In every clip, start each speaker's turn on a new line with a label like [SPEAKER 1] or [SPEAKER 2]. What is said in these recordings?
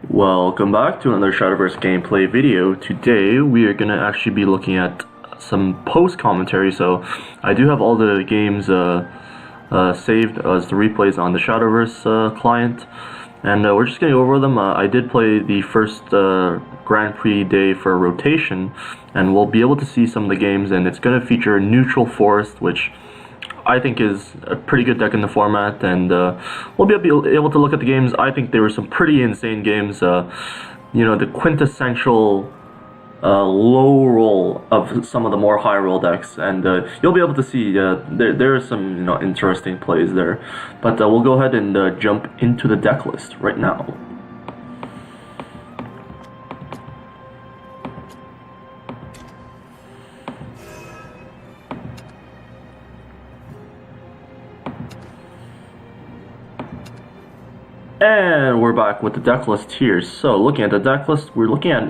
[SPEAKER 1] Welcome back to another Shadowverse gameplay video. Today we are going to actually be looking at some post-commentary. So I do have all the games saved as the replays on the Shadowverse client, and we're just going to go over them. I did play the first Grand Prix day for rotation, and we'll be able to see some of the games, and it's going to feature Neutral Forest, which I think is a pretty good deck in the format, and we'll be able to look at the games. I think there were some pretty insane games. You know, the quintessential low roll of some of the more high roll decks, and you'll be able to see there are some interesting plays there. But we'll go ahead and jump into the deck list right now. And we're back with the deck list here. So looking at the deck list, we're looking at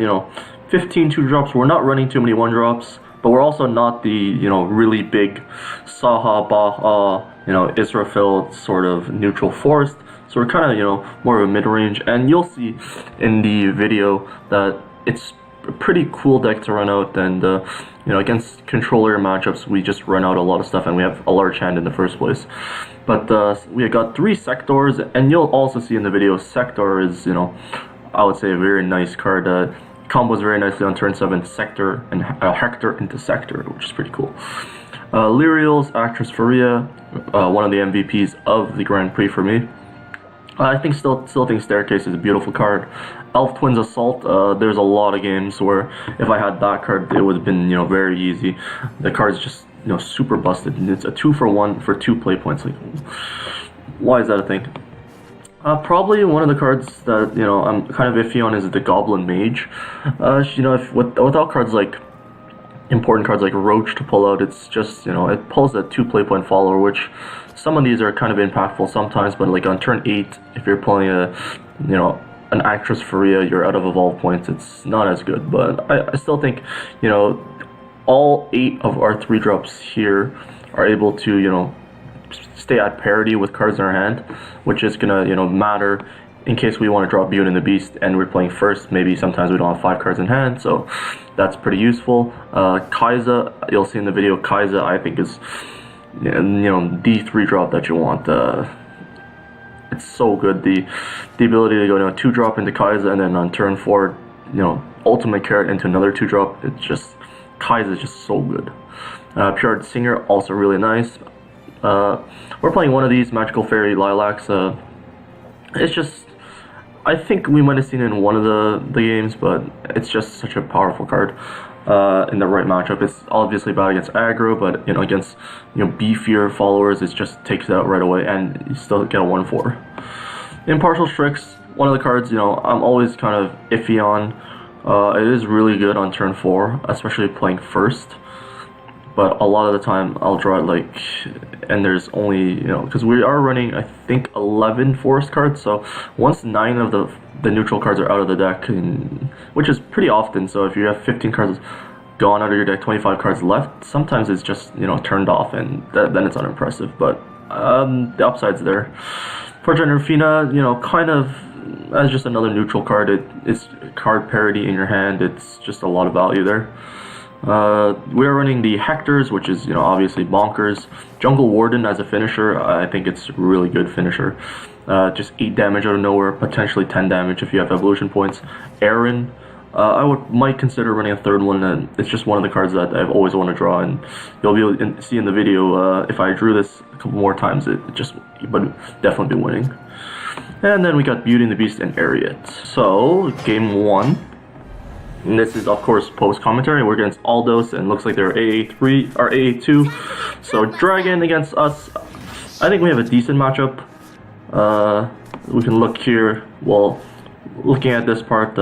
[SPEAKER 1] 15 2-drops. We're not running too many 1-drops, but we're also not the really big Saha Baha Israfil sort of Neutral Forest. So we're kind of more of a mid-range, and you'll see in the video that it's a pretty cool deck to run out, and against controller matchups we just run out a lot of stuff, and we have a large hand in the first place. But we got 3 Sectors, and you'll also see in the video Sector is I would say a very nice card. Combos very nicely on turn 7, Sector and Hector into Sector, which is pretty cool. Lyriel's Actress Faria, one of the MVPs of the Grand Prix for me. I think still think Staircase is a beautiful card. Elf Twins Assault, there's a lot of games where if I had that card it would have been very easy. The card's just super busted, and it's a 2-for-1 for 2 play points. Like, why is that a thing? Probably one of the cards that I'm kind of iffy on is the Goblin Mage. If without cards like important cards like Roach to pull out, it's just it pulls a 2 play point follower, which some of these are kind of impactful sometimes, but like on turn 8, if you're pulling a an Actress Faria, you're out of evolve points, it's not as good. But I still think all 8 of our 3-drops here are able to stay at parity with cards in our hand, which is gonna matter in case we want to draw Beauty and the Beast and we're playing first. Maybe sometimes we don't have 5 cards in hand, so that's pretty useful. Kaiza, you'll see in the video, Kaiza I think is the 3-drop that you want. It's so good, the ability to go 2-drop into Kaiza, and then on turn 4 ultimate carrot into another 2-drop. It's just, Kaiza is just so good. Pure Singer, also really nice. We're playing one of these Magical Fairy Lilacs. It's just, I think we might have seen it in one of the games, but it's just such a powerful card in the right matchup. It's obviously bad against aggro, but against beefier followers, it just takes it out right away, and you still get a 1/4. Impartial Strix, one of the cards I'm always kind of iffy on. It is really good on turn 4, especially playing first. But a lot of the time I'll draw it and there's only because we are running I think 11 forest cards. So once 9 of the neutral cards are out of the deck, which is pretty often. So if you have 15 cards gone out of your deck, 25 cards left, sometimes it's just turned off, and then it's unimpressive. But the upside's there. Fortune Rufina, kind of as just another neutral card. It's card parity in your hand. It's just a lot of value there. We're running the Hectors, which is obviously bonkers. Jungle Warden as a finisher, I think it's a really good finisher. Just 8 damage out of nowhere, potentially 10 damage if you have evolution points. Aaron, I might consider running a 3rd one, and it's just one of the cards that I've always wanted to draw, and you'll be able to see in the video if I drew this a couple more times, it would definitely be winning. And then we got Beauty and the Beast and Ariat. So game 1. And this is of course post commentary. We're against Aldos, and looks like they're AA3 or AA2. So Dragon against us. I think we have a decent matchup. We can look here. Well, looking at this part,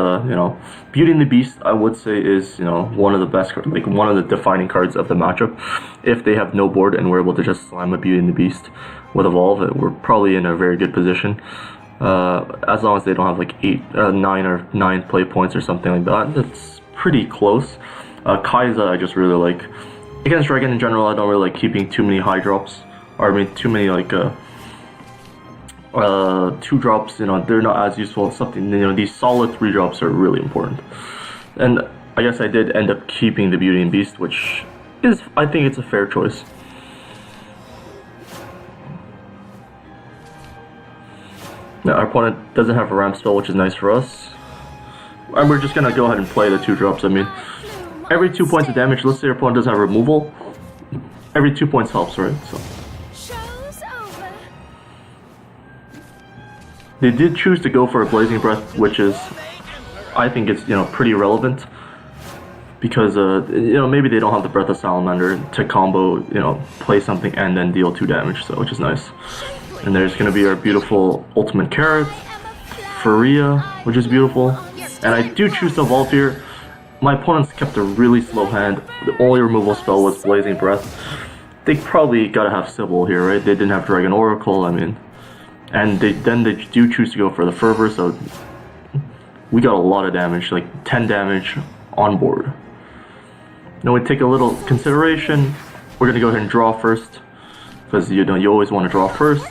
[SPEAKER 1] Beauty and the Beast, I would say is one of the best, one of the defining cards of the matchup. If they have no board and we're able to just slam a Beauty and the Beast with evolve, we're probably in a very good position. As long as they don't have like 9 play points or something like that. That's pretty close. Kaiza I just really like. Against Dragon in general, I don't really like keeping too many high drops, or too many 2 drops, they're not as useful. Something, these solid 3 drops are really important. And I guess I did end up keeping the Beauty and Beast, which is, I think it's a fair choice. Now, our opponent doesn't have a ramp spell, which is nice for us. And we're just gonna go ahead and play the 2 drops. I mean, every 2 points of damage, let's say our opponent doesn't have removal, every 2 points helps, right? So they did choose to go for a Blazing Breath, which is, I think it's, pretty relevant. Because, maybe they don't have the Breath of Salamander to combo, play something and then deal 2 damage, so which is nice. And there's gonna be our beautiful Ultimate Carrot, Faria, which is beautiful. And I do choose to evolve here. My opponents kept a really slow hand. The only removal spell was Blazing Breath. They probably gotta have Sybil here, right? They didn't have Dragon Oracle, I mean. And they do choose to go for the Fervor, so we got a lot of damage, like 10 damage on board. Now we take a little consideration. We're gonna go ahead and draw first, because you always want to draw first.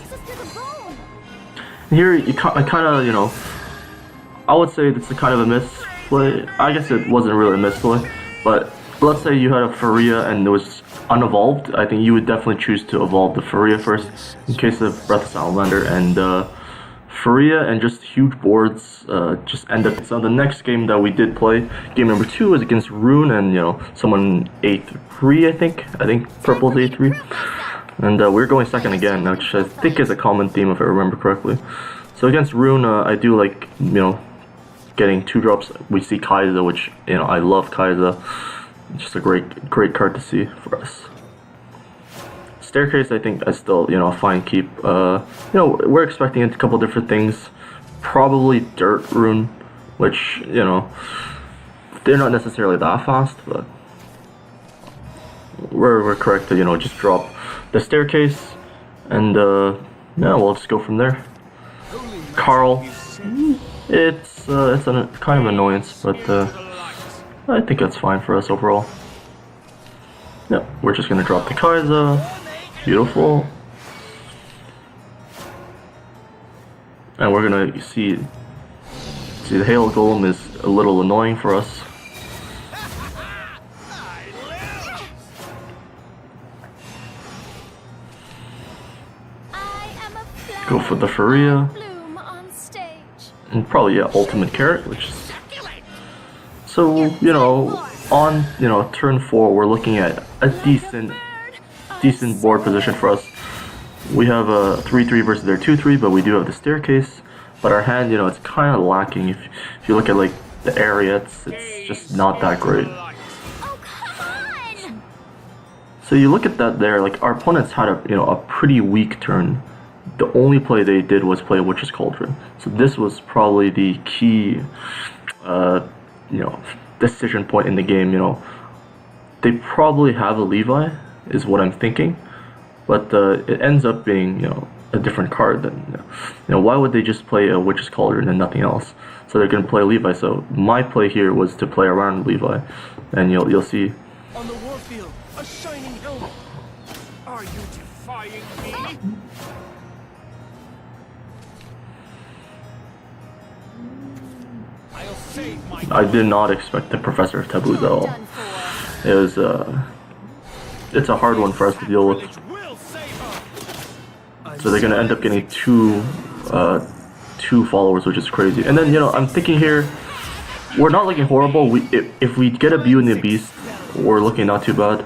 [SPEAKER 1] Here I kind of, I would say it's a kind of a misplay. I guess it wasn't really a misplay, but let's say you had a Faria and it was unevolved. I think you would definitely choose to evolve the Faria first in case of Breath of Salamander, and Faria and just huge boards just end up. So the next game that we did play, game number 2, was against Rune, and someone 8-3, I think Purple's 8-3, and we're going second again, which I think is a common theme if I remember correctly. So against Rune, I do like getting 2 drops. We see Kai'Sa, which I love Kai'Sa. Just a great card to see for us. Staircase, I think I still, a fine keep. We're expecting a couple different things. Probably Dirt Rune, which, they're not necessarily that fast, but we're correct to, just drop the Staircase, and, yeah, we'll just go from there. Carl, it's kind of annoyance, but, I think that's fine for us overall. Yep, we're just gonna drop the Kai'Sa. Beautiful. And we're gonna see the Hail Golem is a little annoying for us. Go for the Faria. And probably, yeah, Ultimate Carrot, which is... So, on, turn 4, we're looking at a decent board position for us. We have a 3-3 versus their 2-3, but we do have the Staircase. But our hand, it's kind of lacking. If you look at, like, the area, it's just not that great. So you look at that there, like, our opponents had a pretty weak turn. The only play they did was play Witch's Cauldron. So this was probably the key, decision point in the game. They probably have a Levi, is what I'm thinking, but it ends up being a different card. Than why would they just play a Witch's Cauldron and nothing else? So they're gonna play Levi. So my play here was to play around Levi, and you'll see.
[SPEAKER 2] On the warfield, a shining helmet. Are you defying me? I'll save my...
[SPEAKER 1] I did not expect the Professor of Taboos at all. It was it's a hard one for us to deal with. So they're gonna end up getting two followers, which is crazy. And then I'm thinking here, we're not looking horrible. If we get a Beauty and the Beast, we're looking not too bad.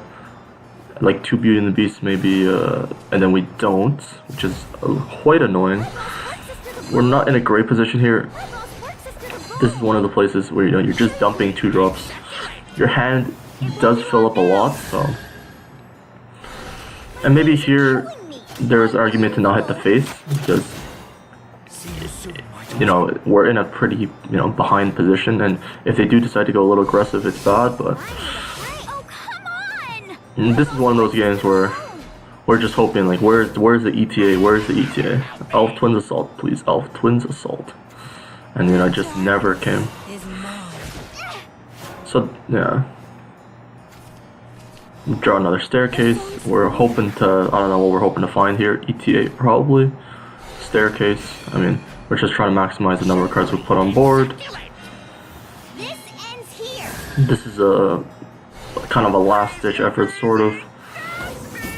[SPEAKER 1] Like 2 Beauty and the Beast maybe, and then we don't, which is quite annoying. We're not in a great position here. This is one of the places where you're just dumping 2 drops. Your hand does fill up a lot, so. And maybe here there's argument to not hit the face, because we're in a pretty behind position, and if they do decide to go a little aggressive, it's bad. But this is one of those games where we're just hoping, like, where's the ETA? Where's the ETA? Elf Twins Assault, please, Elf Twins Assault. And it just never came. So yeah. Draw another Staircase. We're hoping to, I don't know what we're hoping to find here. ETA probably. staircase. I mean, we're just trying to maximize the number of cards we put on board.
[SPEAKER 3] This ends here.
[SPEAKER 1] This is a kind of a last-ditch effort, sort of.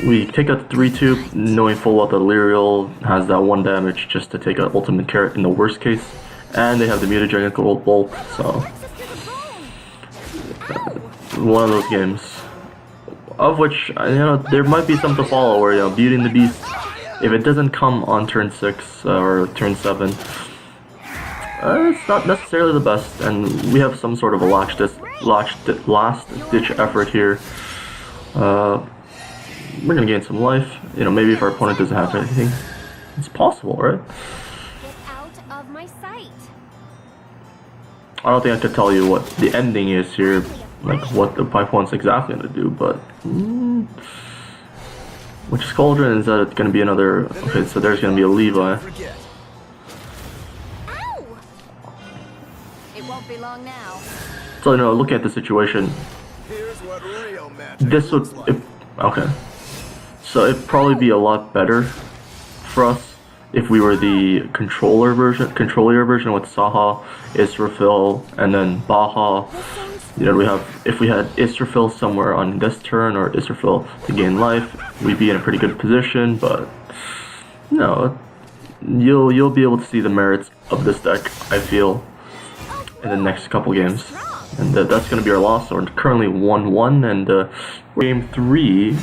[SPEAKER 1] We take out the 3-2, knowing full well that Lyriel has that 1 damage just to take out ultimate carrot in the worst case. And they have the mutagenic gold bolt, so one of those games. Of which, you know, there might be some to follow where, you know, Beauty and the Beast, if it doesn't come on turn 6 or turn 7, it's not necessarily the best, and we have some sort of a last-ditch effort here. We're gonna gain some life. You know, maybe if our opponent doesn't have anything, it's possible, right?
[SPEAKER 3] Get out of my sight.
[SPEAKER 1] I don't think I could tell you what the ending is here, like what the my opponent's exactly gonna do, but which is Cauldron is that it's gonna be another. Okay, so there's gonna be a Levi.
[SPEAKER 3] Ow! It won't be long now.
[SPEAKER 1] So, you know, looking at the situation, this would okay. So it'd probably be a lot better for us if we were the controller version with Saha, Israfil, and then Baha. You know, if we had Israfil somewhere on this turn or Israfil to gain life, we'd be in a pretty good position. But you know, you'll be able to see the merits of this deck, I feel, in the next couple games, and that's going to be our loss. So we're currently 1-1, and game 3.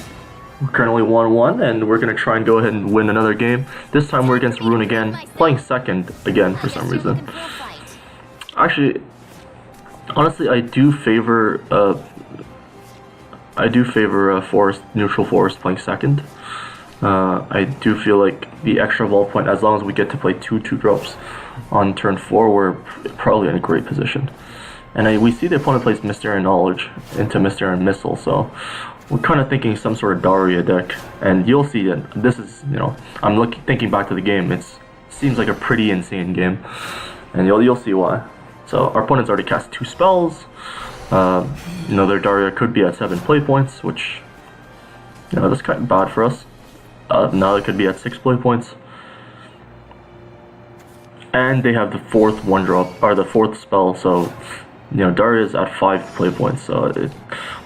[SPEAKER 1] We're currently 1-1, and we're going to try and go ahead and win another game. This time we're against Rune again, playing second again for some reason. Actually, honestly, I do favor Forest, neutral Forest playing second. I do feel like the extra vault point, as long as we get to play 2 drops on turn 4, we're probably in a great position. And we see the opponent plays Mysterious Knowledge into Mysterious Missile, so we're kind of thinking some sort of Daria deck, and you'll see that this is, you know, I'm thinking back to the game, it seems like a pretty insane game, and you'll see why. So our opponent's already cast 2 spells. You know, their Daria could be at 7 play points, which, you know, that's kind of bad for us. Now it could be at 6 play points. And they have the 4th 1-drop, or the 4th spell, so, you know, Daria is at 5 play points, so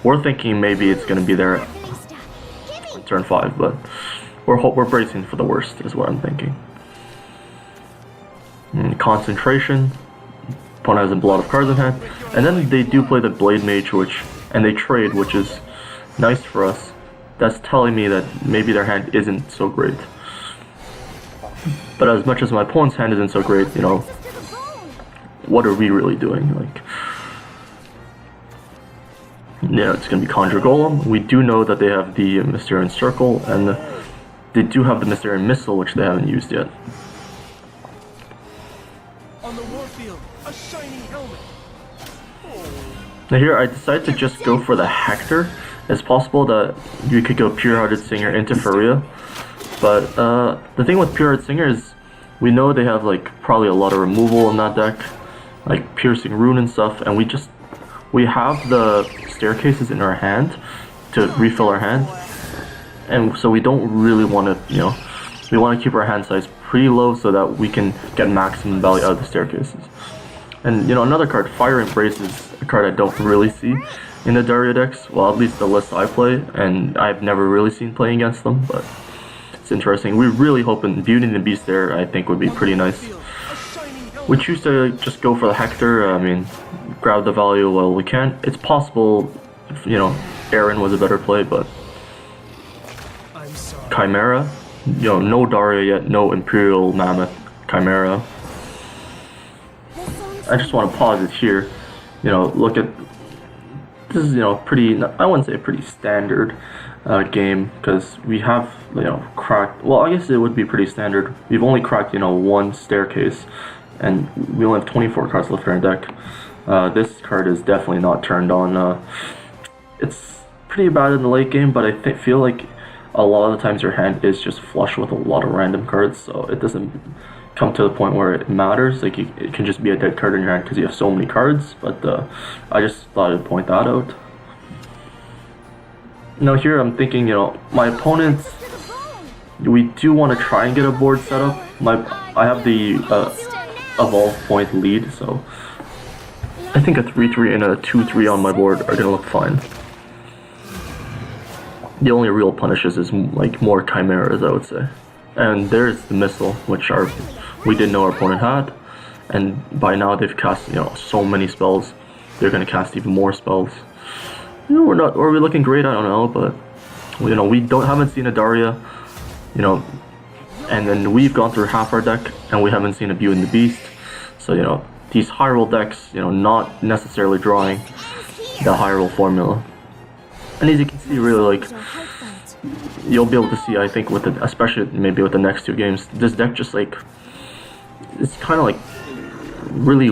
[SPEAKER 1] we're thinking maybe it's going to be there at turn 5, but we're bracing for the worst, is what I'm thinking. Concentration. Opponent has a lot of cards in hand, and then they do play the Blade Mage, and they trade, which is nice for us. That's telling me that maybe their hand isn't so great. But as much as my opponent's hand isn't so great, you know, what are we really doing? Like, yeah, it's gonna be Conjure Golem. We do know that they have the Mysterious Circle, and they do have the Mysterious Missile, which they haven't used yet.
[SPEAKER 2] On the warfield, a shining helmet.
[SPEAKER 1] Now here, I decided to just go for the Hector. It's possible that you could go Pure-Hearted Singer into Faria, but the thing with Pure-Hearted Singer is we know they have like probably a lot of removal in that deck, like Piercing Rune and stuff, and we have the staircases in our hand to refill our hand, and so we don't really want to, you know, we want to keep our hand size pretty low so that we can get maximum value out of the staircases. And you know, another card, Fire Embrace, is a card I don't really see in the Daria decks, well, at least the list I play, and I've never really seen playing against them, but it's interesting. We're really hoping Beauty and the Beast there, I think, would be pretty nice. We choose to just go for the Hector, I mean, grab the value while we can. It's possible, if, you know, Aaron was a better play, but Chimera, you know, no Daria yet, no Imperial Mammoth, Chimera. I just want to pause it here, you know, look at, this is, you know, pretty, I wouldn't say pretty standard game, because we have, you know, cracked, well, I guess it would be pretty standard. We've only cracked, you know, 1 staircase, and we only have 24 cards left in our deck. This card is definitely not turned on. It's pretty bad in the late game, but I feel like a lot of the times your hand is just flush with a lot of random cards, so it doesn't come to the point where it matters. Like, it can just be a dead card in your hand because you have so many cards, but I just thought I'd point that out. Now here I'm thinking, you know, my opponents, we do want to try and get a board set up, I have the evolve point lead, so I think a 3-3 and a 2-3 on my board are gonna look fine. The only real punishes is like more chimeras, I would say. And there's the missile, which we didn't know our opponent had, and by now they've cast so many spells. They're gonna cast even more spells. Are we looking great? I don't know, but we haven't seen a Daria, and then we've gone through half our deck and we haven't seen a Beauty and the Beast. So these high roll decks, not necessarily drawing the high roll formula. And as you can see, really you'll be able to see, I think, especially maybe with the next two games, this deck just it's kind of really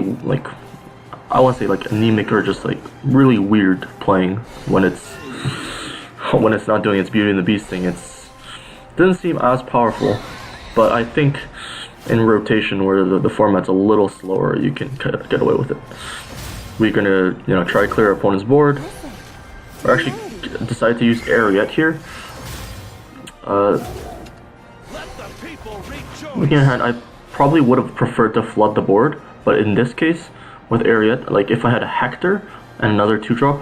[SPEAKER 1] I want to say anemic or just really weird playing when it's not doing its Beauty and the Beast thing. It doesn't seem as powerful, but I think in rotation where the format's a little slower, you can get away with it. We're gonna try to clear our opponent's board. Or actually decide to use Ariet here. Looking ahead, I probably would have preferred to flood the board, but in this case, with Ariet, if I had a Hector and another 2-drop,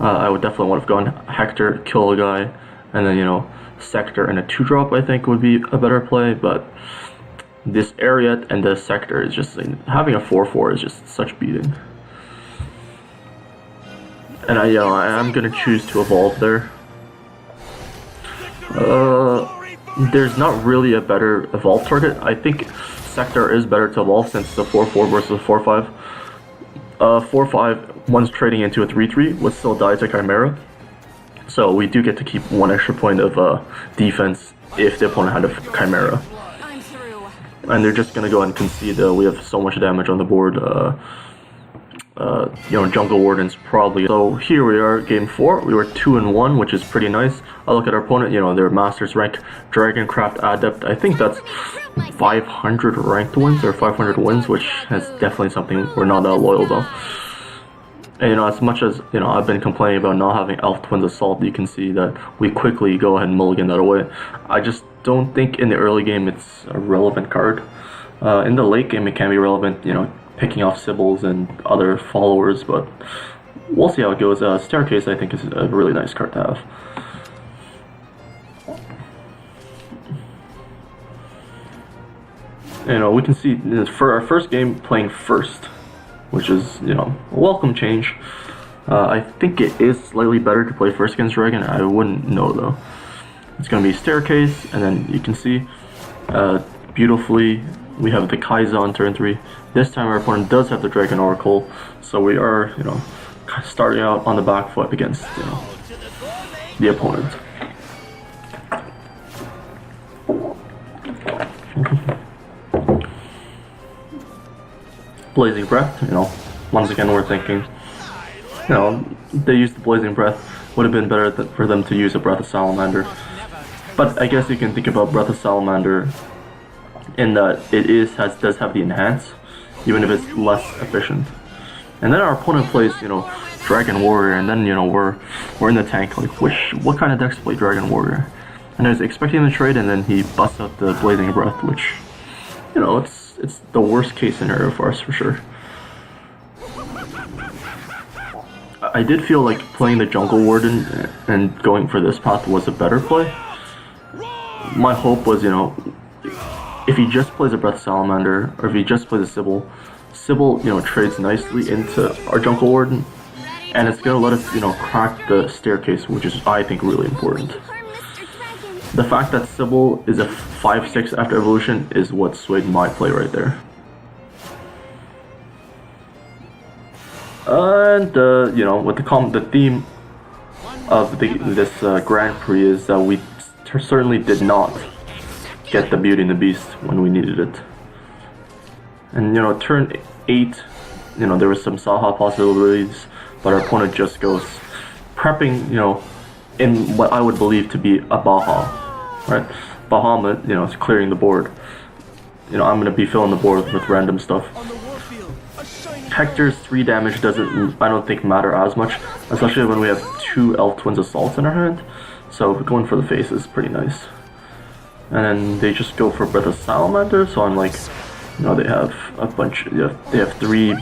[SPEAKER 1] I would definitely want to have gone Hector, kill a guy, and then Sector and a 2-drop I think would be a better play, but this Ariet and the Sector is just having a 4/4 is just such beating. And I am gonna choose to evolve there. There's not really a better evolve target. I think Sector is better to evolve since the 4/4 versus a 4/5. 4/5, once trading into a 3/3, would still die to Chimera. So we do get to keep one extra point of defense if the opponent had a Chimera. And they're just gonna go ahead and concede. We have so much damage on the board. Jungle Warden's probably. So here we are, game 4. We were 2-1, which is pretty nice. I look at our opponent, they're Masters rank, Dragoncraft Adept. I think that's 500 ranked wins or 500 wins, which is definitely something we're not that loyal though. And as much as I've been complaining about not having Elf Twins Assault, you can see that we quickly go ahead and mulligan that away. I just don't think in the early game it's a relevant card. In the late game it can be relevant, picking off Sibyls and other followers, but we'll see how it goes. Staircase I think is a really nice card to have. We can see for our first game playing first, which is a welcome change. I think it is slightly better to play first against Dragon. I wouldn't know though. It's gonna be Staircase, and then you can see beautifully we have the Kai'Sa on turn 3. This time our opponent does have the Dragon Oracle, so we are starting out on the back foot against the opponent. Blazing Breath, once again we're thinking, they used the Blazing Breath, would have been better for them to use a Breath of Salamander. But I guess you can think about Breath of Salamander in that it does have the enhance, even if it's less efficient. And then our opponent plays, Dragon Warrior, and then we're in the tank. What kind of decks play Dragon Warrior? And I was expecting the trade, and then he busts out the Blazing Breath, which it's the worst case scenario for us for sure. I did feel like playing the Jungle Warden and going for this path was a better play. My hope was, if he just plays a Breath of Salamander, or if he just plays a Sibyl, trades nicely into our Jungle Warden, and it's gonna let us, crack the Staircase, which is, I think, really important. The fact that Sibyl is a 5/6 after evolution is what swayed my play right there. And with the theme of this Grand Prix is that we certainly did not get the Beauty and the Beast when we needed it. And turn 8, there was some Saha possibilities, but our opponent just goes prepping, in what I would believe to be a Baha, right? Bahamut, is clearing the board. I'm gonna be filling the board with random stuff. Hector's 3 damage doesn't, I don't think, matter as much, especially when we have 2 Elf Twins Assaults in our hand. So going for the face is pretty nice. and then they just go for Breath of Salamander. So I'm like, you know, they have a bunch. They have 3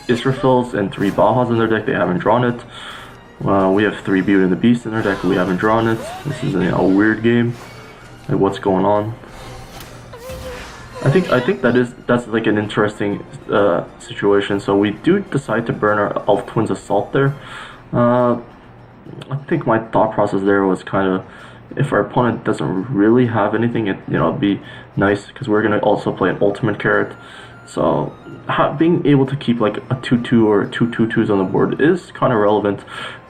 [SPEAKER 1] Israfils and 3 Bahas in their deck. They haven't drawn it. We have 3 Beauty and the Beast in our deck. We haven't drawn it. This is a weird game. Like, what's going on? I think that's like an interesting situation. So we do decide to burn our Elf Twins Assault there. I think my thought process there was kind of, if our opponent doesn't really have anything, it'd be nice because we're gonna also play an ultimate carrot. So being able to keep like a 2/2 or 2/2/2s on the board is kind of relevant.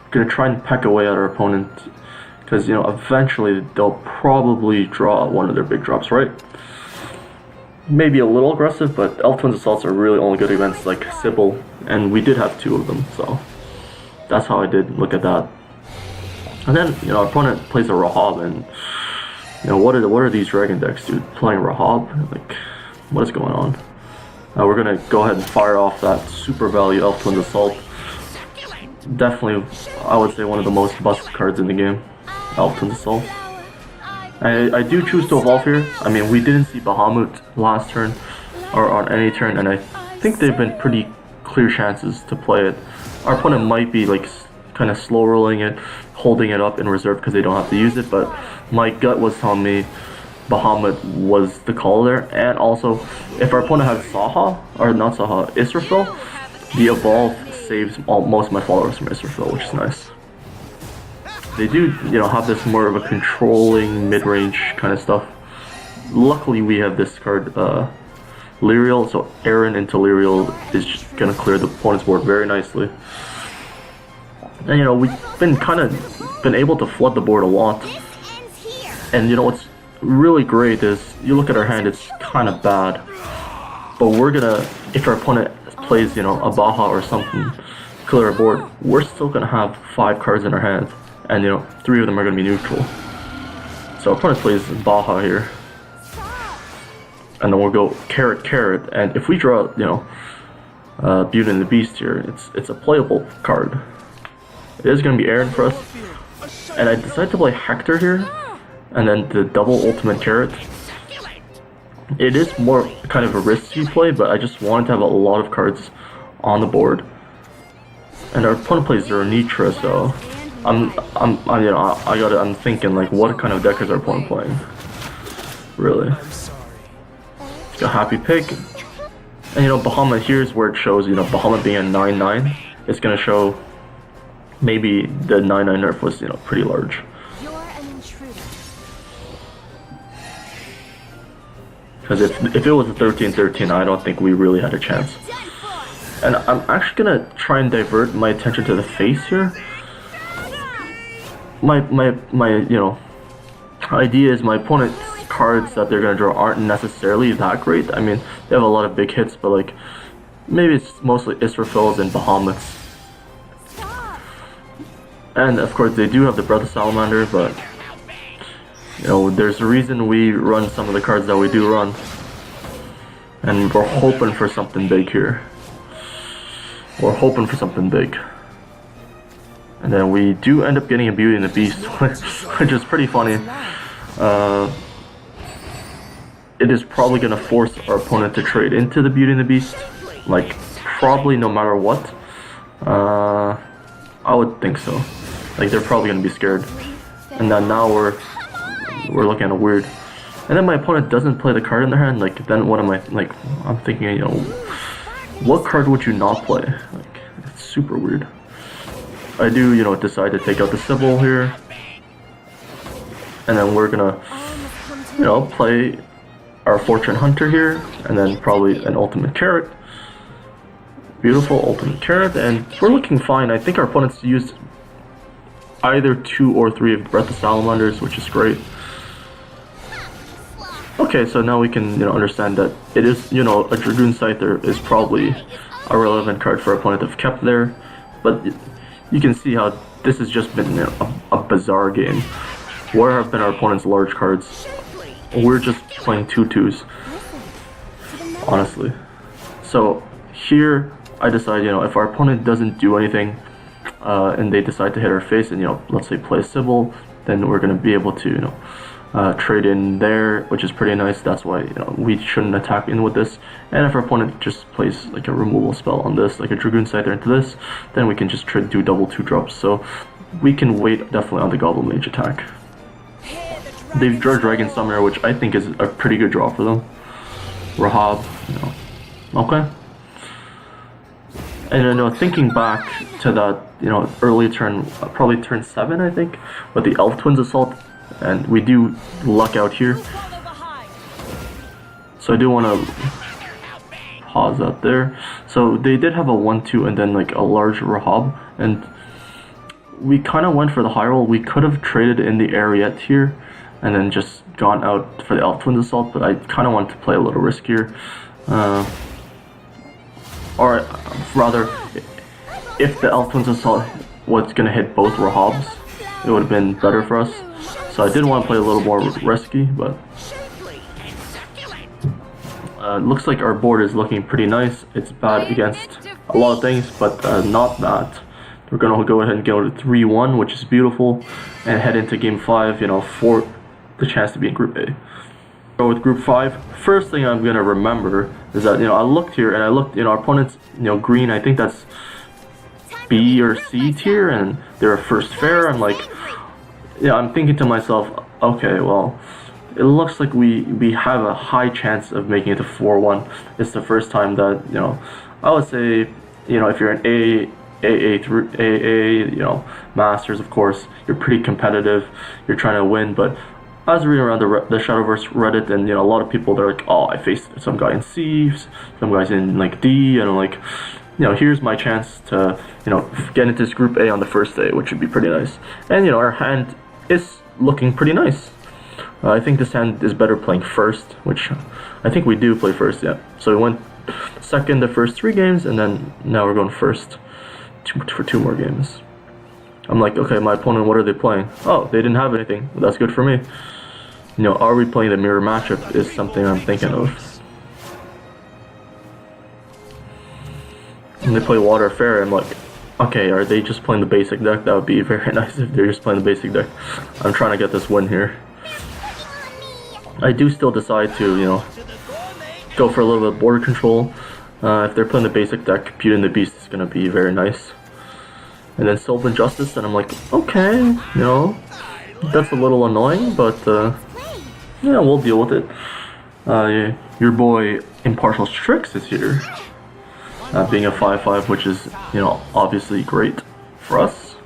[SPEAKER 1] We're gonna try and peck away at our opponent because eventually they'll probably draw one of their big drops, right? Maybe a little aggressive, but Elf Twins Assaults are really only good against like Sybil, and we did have 2 of them, so that's how I did look at that. And then our opponent plays a Rahab, and what are these dragon decks, dude? Playing Rahab, like, what is going on? We're gonna go ahead and fire off that super value Elf Twins Assault. Definitely, I would say one of the most busted cards in the game, Elf Twins Assault. I do choose to evolve here. I mean, we didn't see Bahamut last turn, or on any turn, and I think they've been pretty clear chances to play it. Our opponent might be like kind of slow rolling it, holding it up in reserve because they don't have to use it, but my gut was telling me Bahamut was the call there. And also, if our opponent has Saha, or not Saha, Israfil, the evolve saves most of my followers from Israfil, which is nice. They do, have this more of a controlling mid-range kind of stuff. Luckily, we have this card, Lyriel, so Aaron into Lyriel is just gonna clear the opponent's board very nicely. And we've been able to flood the board a lot. And what's really great is, you look at our hand, it's kind of bad. But we're gonna, if our opponent plays, a Baha or something, clear our board, we're still gonna have 5 cards in our hand. And 3 of them are gonna be neutral. So our opponent plays Baha here. And then we'll go carrot, and if we draw, Beauty and the Beast here, it's a playable card. It is going to be Aaron for us, and I decided to play Hector here, and then the double ultimate carrot. It is more kind of a risky play, but I just wanted to have a lot of cards on the board. And our opponent plays Zernitra, so I'm thinking like, what kind of deck is our opponent playing? Really? It's got Happy Pig, and Bahamut, here's where it shows, Bahamut being a 9/9, it's gonna show. Maybe the 9/9 nerf was, pretty large. Because if it was a 13/13, I don't think we really had a chance. And I'm actually gonna try and divert my attention to the face here. My idea is my opponent's cards that they're gonna draw aren't necessarily that great. I mean, they have a lot of big hits, but like, maybe it's mostly Israfils and Bahamuts. And of course they do have the Breath of Salamander, but there's a reason we run some of the cards that we do run. And we're hoping for something big here. We're hoping for something big. And then we do end up getting a Beauty and the Beast, which is pretty funny. It is probably going to force our opponent to trade into the Beauty and the Beast. Like, probably no matter what. I would think so. Like, they're probably going to be scared. And then now we're looking at it weird. And then my opponent doesn't play the card in their hand. Like, then what am I, like, I'm thinking, what card would you not play? Like, it's super weird. I do, decide to take out the Sybil here. And then we're gonna, play our Fortune Hunter here. And then probably an Ultimate Carrot. Beautiful Ultimate Carrot. And we're looking fine. I think our opponents used either 2 or 3 of Breath of Salamanders, which is great. Okay, so now we can, understand that it is, a Dragoon Scyther is probably a relevant card for our opponent to have kept there. But you can see how this has just been a bizarre game. Where have been our opponent's large cards? We're just playing 2/2s, honestly. So here, I decide, if our opponent doesn't do anything, and they decide to hit our face and, let's say play Sybil, then we're going to be able to, trade in there, which is pretty nice. That's why, you know, we shouldn't attack in with this. And if our opponent just plays like a removal spell on this, like a Dragoon Scyther into this, then we can just do double 2-drops. So we can wait definitely on the Goblin Mage attack. They've drawn Dragon Summoner, which I think is a pretty good draw for them. Rahab, you know, okay. And you know, thinking back to that, you know, early turn, probably turn 7, I think, with the Elf Twins Assault, and we do luck out here. So I do want to pause that there. So they did have a 1-2 and then like a large Rahab, and we kind of went for the high roll. We could have traded in the Ariete here and then just gone out for the Elf Twins Assault, but I kind of wanted to play a little riskier. Or rather, if the Elf Twins Assault was going to hit both Rahabs, it would have been better for us. So I did want to play a little more risky, but looks like our board is looking pretty nice. It's bad against a lot of things, but not that. We're going to go ahead and go to 3-1, which is beautiful, and head into Game 5, you know, for the chance to be in Group A. So with Group 5, first thing I'm going to remember is that, you know, I looked here and I looked, you know, our opponent's, you know, green, I think that's B or C tier, and they're a first fair. I'm like, yeah, I'm thinking to myself, okay, well, it looks like we have a high chance of making it to 4-1. It's the first time that, you know, I would say, you know, if you're an AA, you know, Masters, of course, you're pretty competitive, you're trying to win. But I was reading around the Shadowverse Reddit, and, you know, a lot of people, they're like, oh, I faced some guy in C, some guys in, like, D, and I'm like, you know, here's my chance to, you know, get into this Group A on the first day, which would be pretty nice. And, you know, our hand is looking pretty nice. I think this hand is better playing first, which I think we do play first, yeah. So we went second the first 3 games, and then now we're going first for 2 more games. I'm like, okay, my opponent, what are they playing? Oh, they didn't have anything. Well, that's good for me. You know, are we playing the mirror matchup is something I'm thinking of. And they play Water Fairy, I'm like, okay, are they just playing the basic deck? That would be very nice if they're just playing the basic deck. I'm trying to get this win here. I do still decide to, you know, go for a little bit of border control. If they're playing the basic deck, Beauty and the Beast is going to be very nice. And then Sylvan Justice, and I'm like, okay, you know, that's a little annoying, but yeah, we'll deal with it. Your boy Impartial Strix is here, being a 5/5, which is, you know, obviously great for us.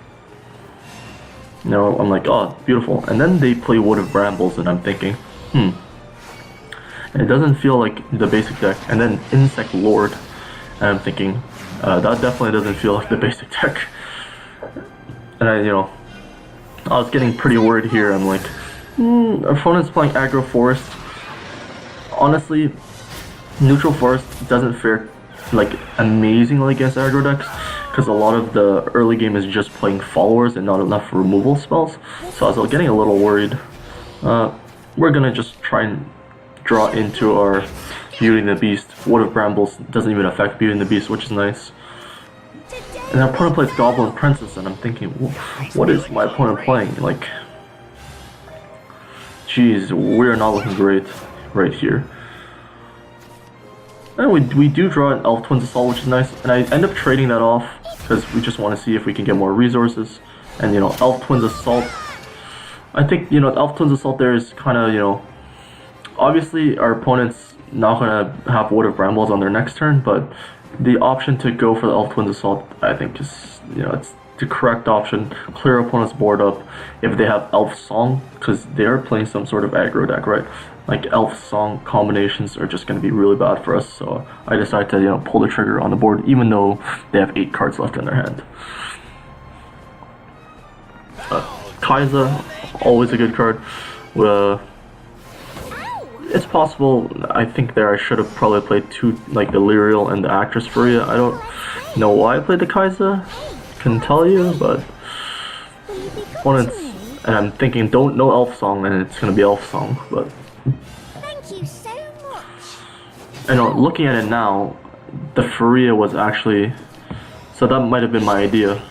[SPEAKER 1] You know, I'm like, oh, beautiful. And then they play Wood of Brambles, and I'm thinking, and it doesn't feel like the basic deck. And then Insect Lord, and I'm thinking, that definitely doesn't feel like the basic deck. And I, you know, I was getting pretty worried here. I'm like, our opponent's playing Aggro Forest. Honestly, Neutral Forest doesn't fare like amazingly against aggro decks, because a lot of the early game is just playing followers and not enough removal spells. So I was getting a little worried. We're gonna just try and draw into our Beauty and the Beast. Wood of Brambles doesn't even affect Beauty and the Beast, which is nice. And our opponent plays Goblin Princess, and I'm thinking, what is my opponent playing? Like, jeez, we're not looking great right here. And we do draw an Elf Twins Assault, which is nice, and I end up trading that off because we just want to see if we can get more resources. And, you know, Elf Twins Assault, I think, you know, Elf Twins Assault there is kind of, you know, obviously our opponent's not going to have Wood of Brambles on their next turn, but the option to go for the Elf Twins Assault, I think, is, you know, it's the correct option. Clear opponent's board up if they have Elf Song, because they are playing some sort of aggro deck, right? Like, Elf Song combinations are just going to be really bad for us, so I decided to, you know, pull the trigger on the board, even though they have 8 cards left in their hand. Kai'Sa, always a good card. It's possible, I think there I should have probably played 2, like the Lyriel and the Actress Furia. I don't know why I played the Kai'Sa, couldn't tell you, but opponents, and I'm thinking no Elf Song, and it's gonna be Elf Song, but
[SPEAKER 3] Thank you so much.
[SPEAKER 1] and looking at it now, the Furia was actually, so that might have been my idea.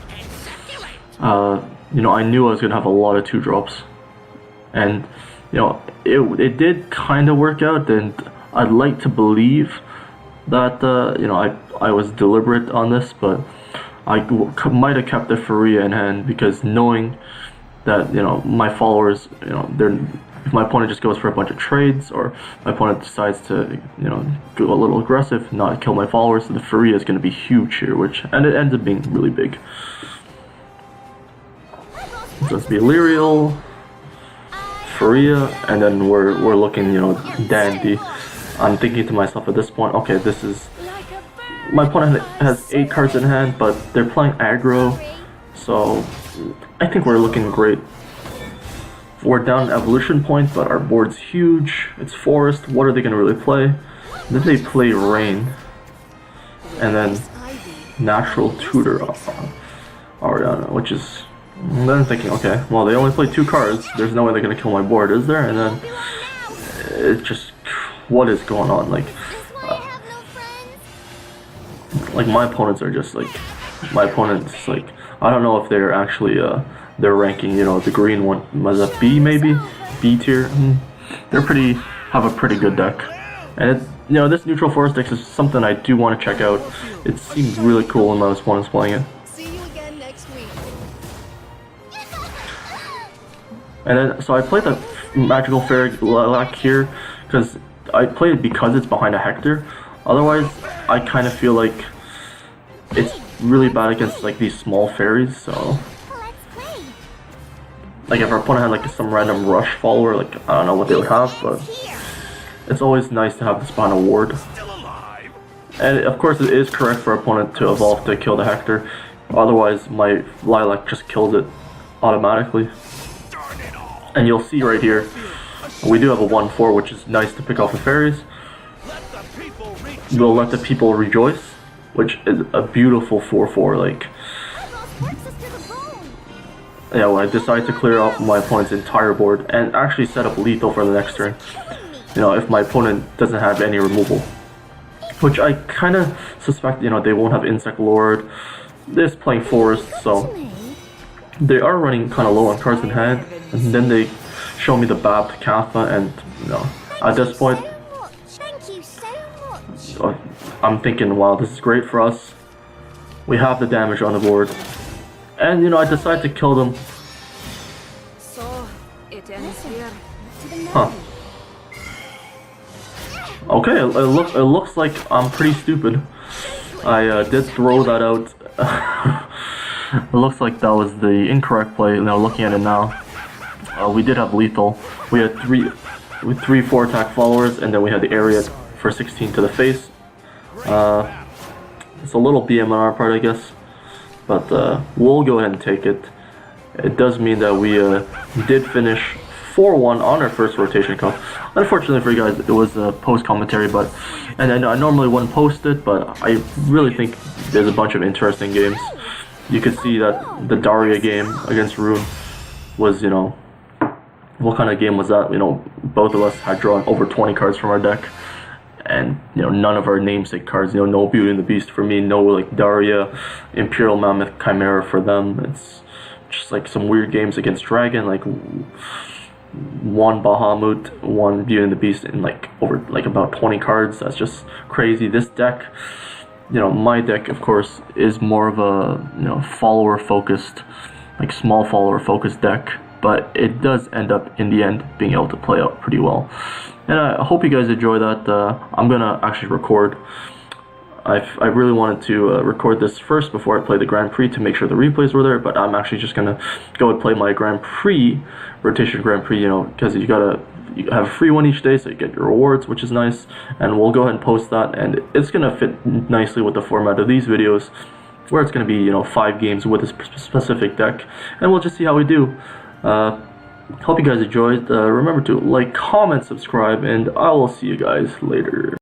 [SPEAKER 1] You know, I knew I was gonna have a lot of 2-drops, and you know, it did kind of work out, and I'd like to believe that you know, I was deliberate on this, but I might have kept the Faria in hand, because knowing that, you know, my followers, you know, if my opponent just goes for a bunch of trades, or my opponent decides to, you know, go a little aggressive, not kill my followers, the Faria is going to be huge here, and it ends up being really big. So it's be Lyriel, Faria, and then we're looking, you know, dandy. I'm thinking to myself at this point, okay, this is, my opponent has 8 cards in hand, but they're playing aggro, so I think we're looking great. We're down an evolution point, but our board's huge. It's forest. What are they going to really play? Then they play rain, and then natural tutor Ariana, which is. And then I'm thinking, okay, well, they only play 2 cards. There's no way they're going to kill my board, is there? And then it's just, what is going on? Like my opponents are just like, I don't know if they're actually they're ranking, you know, the green one was a B, maybe B tier. They're have a pretty good deck, and you know, this neutral forest deck is something I do want to check out. It seems really cool when my opponent's playing it.
[SPEAKER 4] See you again next week.
[SPEAKER 1] And then, so I played the Magical Fairy Lilac here, because I played it because it's behind a Hector. Otherwise, I kind of feel like it's really bad against like these small fairies, so. Like if our opponent had like some random rush follower, like I don't know what they would have, but it's always nice to have this behind a ward. And of course it is correct for our opponent to evolve to kill the Hector, otherwise my Lilac just kills it automatically. And you'll see right here, we do have a 1/4, which is nice to pick off the fairies. We'll let the people rejoice, which is a beautiful 4/4, like. Yeah, when I decide to clear out my opponent's entire board and actually set up lethal for the next turn. You know, if my opponent doesn't have any removal. Which I kind of suspect, you know, they won't have Insect Lord. They're just playing Forest, so they are running kind of low on cards in hand. And then they show me the Babbed Kappa, and, you know, at this point, I'm thinking, wow, this is great for us. We have the damage on the board. And, you know, I decide to kill them.
[SPEAKER 3] So, it ends here.
[SPEAKER 1] Huh. Okay, it looks like I'm pretty stupid. I did throw that out. It looks like that was the incorrect play. Now looking at it now, we did have lethal. We had three 4 attack followers, and then we had the area for 16 to the face. It's a little BM on our part, I guess. But we'll go ahead and take it. It does mean that we did finish 4-1 on our first rotation cup. Unfortunately for you guys, it was a post commentary, and I normally wouldn't post it, but I really think there's a bunch of interesting games. You could see that the Daria game against Rune was, you know, what kind of game was that? You know, both of us had drawn over 20 cards from our deck. And, you know, none of our namesake cards, you know, no Beauty and the Beast for me, no, like, Daria, Imperial Mammoth, Chimera for them. It's just, like, some weird games against Dragon, like, one Bahamut, one Beauty and the Beast, and, like, over, like, about 20 cards. That's just crazy. This deck, you know, my deck, of course, is more of a, you know, follower-focused, like, small follower-focused deck. But it does end up, in the end, being able to play out pretty well. And I hope you guys enjoy that. I'm gonna actually record. I really wanted to record this first before I play the Grand Prix to make sure the replays were there, but I'm actually just gonna go and play my Grand Prix, Rotation Grand Prix, you know, because you have a free one each day, so you get your rewards, which is nice, and we'll go ahead and post that, and it's gonna fit nicely with the format of these videos, where it's gonna be, you know, 5 games with a specific deck, and we'll just see how we do. Hope you guys enjoyed. Remember to like, comment, subscribe, and I will see you guys later.